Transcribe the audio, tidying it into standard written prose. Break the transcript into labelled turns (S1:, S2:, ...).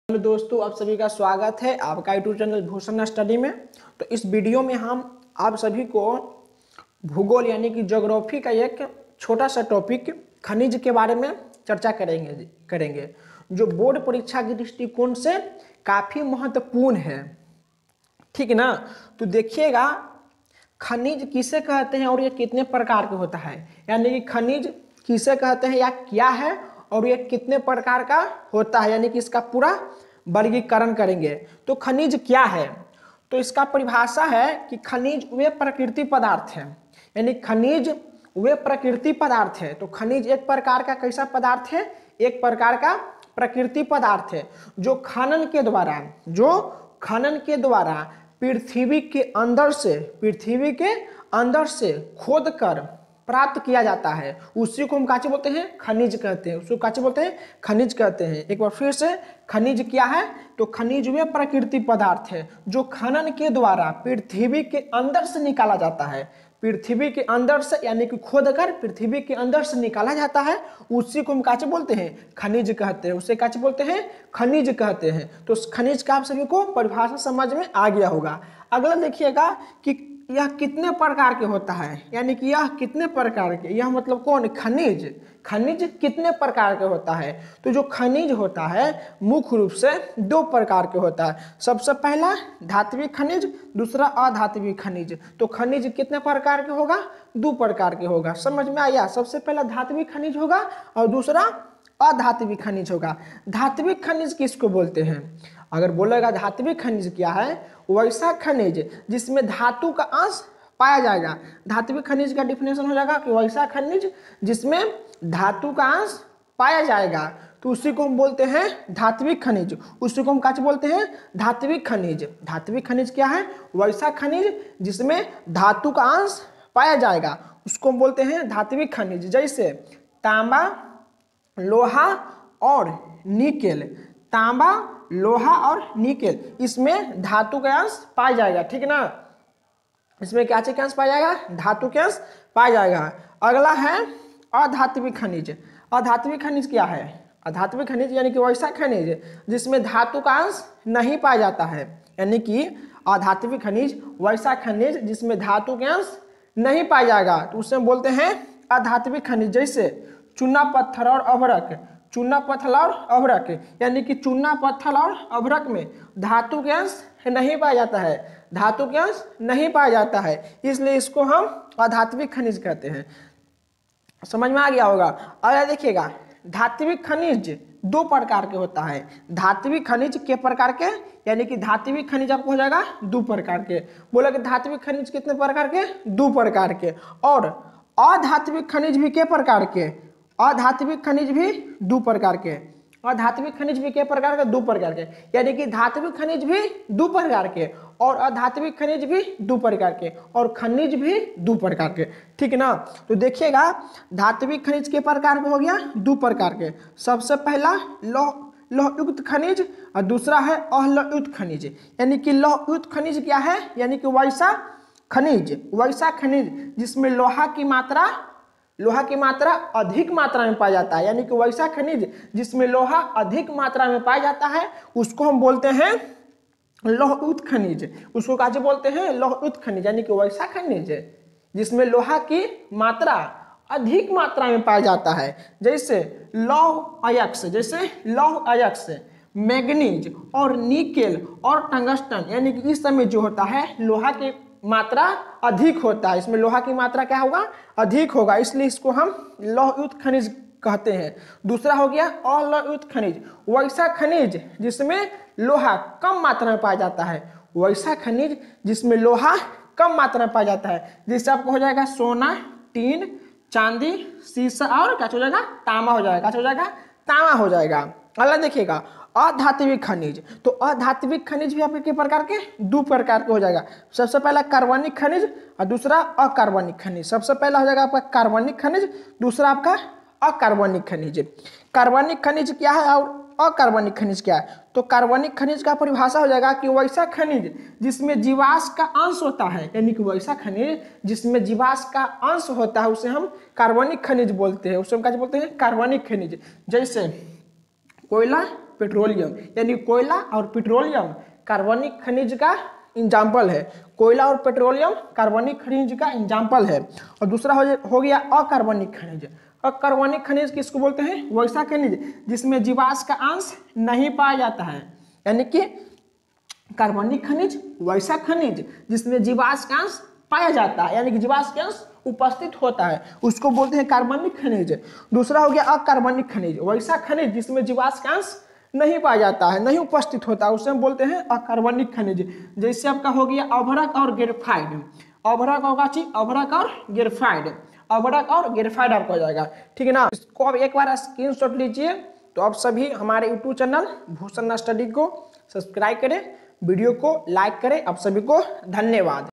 S1: Hello दोस्तों, आप सभी का स्वागत है आपका यूट्यूब चैनल भूषण स्टडी में। तो इस वीडियो में हम आप सभी को भूगोल यानी कि ज्योग्राफी का एक छोटा सा टॉपिक खनिज के बारे में चर्चा करेंगे जो बोर्ड परीक्षा के दृष्टिकोण से काफ़ी महत्वपूर्ण है। ठीक है ना। तो देखिएगा, खनिज किसे कहते हैं और ये कितने प्रकार के होता है, यानी कि खनिज किसे कहते हैं या क्या है और ये कितने प्रकार का होता है, यानी कि इसका पूरा वर्गीकरण करेंगे। तो खनिज क्या है, तो इसका परिभाषा है कि खनिज वे प्रकृति पदार्थ हैं, यानी खनिज वे प्रकृति पदार्थ है। तो खनिज एक प्रकार का कैसा पदार्थ है, एक प्रकार का प्रकृति पदार्थ है जो खनन के द्वारा पृथ्वी के अंदर से खोद कर प्राप्त किया जाता है। उसी को हम काचे बोलते हैं, खनिज कहते हैं। उसको काचे बोलते हैं, खनिज कहते हैं। एक बार फिर से, खनिज क्या है, तो खनिज वे प्रकृति पदार्थ है जो खनन के द्वारा पृथ्वी के अंदर से निकाला जाता है। पृथ्वी के अंदर से यानी कि खोद कर पृथ्वी के अंदर से निकाला जाता है, उसी को हम काचे बोलते हैं, खनिज कहते हैं। उसे काचे बोलते हैं, खनिज कहते हैं। तो खनिज का आप सभी को परिभाषा समझ में आ गया होगा। अगला देखिएगा कि यह कितने प्रकार के होता है, यानी कि यह कितने प्रकार के, यह मतलब कौन, खनिज कितने प्रकार के होता है। तो जो खनिज होता है मुख्य रूप से दो प्रकार के होता है। सबसे पहला धात्विक खनिज, दूसरा अधात्विक खनिज। तो खनिज कितने प्रकार के होगा, दो प्रकार के होगा। समझ में आया। सबसे पहला धात्विक खनिज होगा और दूसरा अधात्विक खनिज होगा। धात्विक खनिज किसको बोलते हैं, अगर बोलेगा धात्विक खनिज क्या है, वैसा खनिज जिसमें धातु का अंश पाया जाएगा। धात्विक खनिज का डिफिनेशन हो जाएगा कि वैसा खनिज जिसमें धातु का अंश पाया जाएगा, तो उसी को हम बोलते हैं धात्विक खनिज। उसी को हम क्या बोलते हैं, धात्विक खनिज। धात्विक खनिज क्या है, वैसा खनिज जिसमें धातु का अंश पाया जाएगा, उसको हम बोलते हैं धात्विक खनिज। जैसे तांबा, लोहा और निकेल। तांबा, लोहा और निकेल, इसमें धातु का अंश पाया जाएगा। ठीक है ना। इसमें क्या के अंश पाया जाएगा, धातु के अंश पाया जाएगा। अगला है अधात्विक खनिज। अधात्विक खनिज क्या है, अधात्विक खनिज यानी कि वैसा खनिज जिसमें धातु का अंश नहीं पाया जाता है, यानी कि अधात्विक खनिज वैसा खनिज जिसमें धातु के अंश नहीं पाया जाएगा, तो उसे बोलते हैं अधात्विक खनिज। जैसे चूना पत्थर और अभ्रक। चूना पत्थर और अभ्रक, यानी कि चूना पत्थर और अभ्रक में धातु के अंश नहीं पाया जाता है, धातु के अंश नहीं पाया जाता है, इसलिए इसको हम अधात्विक खनिज कहते हैं। समझ में आ गया होगा। अगर देखिएगा, धात्विक खनिज दो प्रकार के होता है। धात्विक खनिज के प्रकार के, यानी कि धात्विक खनिज आपको हो जाएगा दो प्रकार के। बोला कि धात्विक खनिज कितने प्रकार के, दो प्रकार के। और अधात्विक खनिज भी के प्रकार के, अधात्विक खनिज भी दो प्रकार के। अधात्विक खनिज भी के प्रकार के, दो प्रकार के, यानी कि धात्विक खनिज भी दो प्रकार के और अधात्विक खनिज भी दो प्रकार के और खनिज भी दो प्रकार के। ठीक है ना। तो देखिएगा, धात्विक खनिज के प्रकार में हो गया दो प्रकार के। सबसे पहला लौहयुक्त खनिज और दूसरा है अलौहयुक्त खनिज। यानी कि लौहयुक्त खनिज क्या है, यानी कि वैसा खनिज जिसमें लोहा की मात्रा अधिक मात्रा में पाया जाता है, यानी कि वैसा खनिज जिसमें लोहा अधिक मात्रा में पाया जाता है, उसको हम बोलते हैं लौहयुक्त खनिज। उसको क्या बोलते हैं, लौहयुक्त खनिज, यानी कि वैसा खनिज जिसमें लोहा की मात्रा अधिक मात्रा में पाया जाता है। जैसे लौह अयस्क, मैग्नीज और निकेल और टंगस्टन, यानी कि इस समय जो होता है लोहा की मात्रा अधिक होता है, इसमें लोहा की मात्रा क्या होगा, अधिक होगा, इसलिए इसको हम लौहयुक्त खनिज कहते हैं। दूसरा हो गया अलौहयुक्त खनिज, वैसा खनिज जिसमें लोहा कम मात्रा में पाया जाता है, वैसा खनिज जिसमें लोहा कम मात्रा में पाया जाता है। जैसे आपको हो जाएगा सोना, टीन, चांदी, शीशा और क्या हो जाएगा, तांबा हो जाएगा। क्या हो जाएगा, तांबा हो जाएगा। अगला देखिएगा अधात्विक खनिज। तो अधात्विक खनिज भी आपके प्रकार के दो प्रकार के हो जाएगा। सबसे पहला कार्बनिक खनिज और दूसरा अकार्बनिक खनिज। सबसे पहला हो जाएगा आपका कार्बनिक खनिज, दूसरा आपका अकार्बनिक खनिज। कार्बनिक खनिज क्या है और अकार्बनिक खनिज क्या है, तो कार्बनिक खनिज का परिभाषा हो जाएगा कि वैसा खनिज जिसमें जीवाश्म का अंश होता है, यानी कि वैसा खनिज जिसमें जीवाश्म का अंश होता है उसे हम कार्बनिक खनिज बोलते हैं। उसे हम क्या बोलते हैं, कार्बनिक खनिज। जैसे कोयला, पेट्रोलियम, यानी कोयला और पेट्रोलियम कार्बनिक खनिज का एग्जाम्पल है। कोयला और पेट्रोलियम कार्बनिक खनिज का एग्जाम्पल है। और दूसरा हो गया अकार्बनिक खनिज। अकार्बनिक खनिज किसको बोलते हैं? वैसा खनिज जिसमें जीवाश्म का अंश नहीं पाया जाता है, यानी कि कार्बनिक खनिज वैसा खनिज जिसमें जीवाश्म का अंश पाया जाता है, यानी कि जीवाश्म का अंश उपस्थित होता है, उसको बोलते हैं कार्बनिक खनिज। दूसरा हो गया अकार्बनिक खनिज, वैसा खनिज जिसमें जीवाश्म का अंश नहीं पाया जाता है, नहीं उपस्थित होता, उसे हम बोलते हैं अकार्बनिक खनिज। जैसे आपका हो गया अभ्रक और ग्रेफाइड। अभ्रक होगा चीज, अभ्रक और ग्रेफाइड, अभ्रक और ग्रेफाइड आपको हो जाएगा, ठीक है ना। इसको अब एक बार स्क्रीनशॉट लीजिए। तो आप सभी हमारे यूट्यूब चैनल भूषण स्टडी को सब्सक्राइब करें, वीडियो को लाइक करें। आप सभी को धन्यवाद।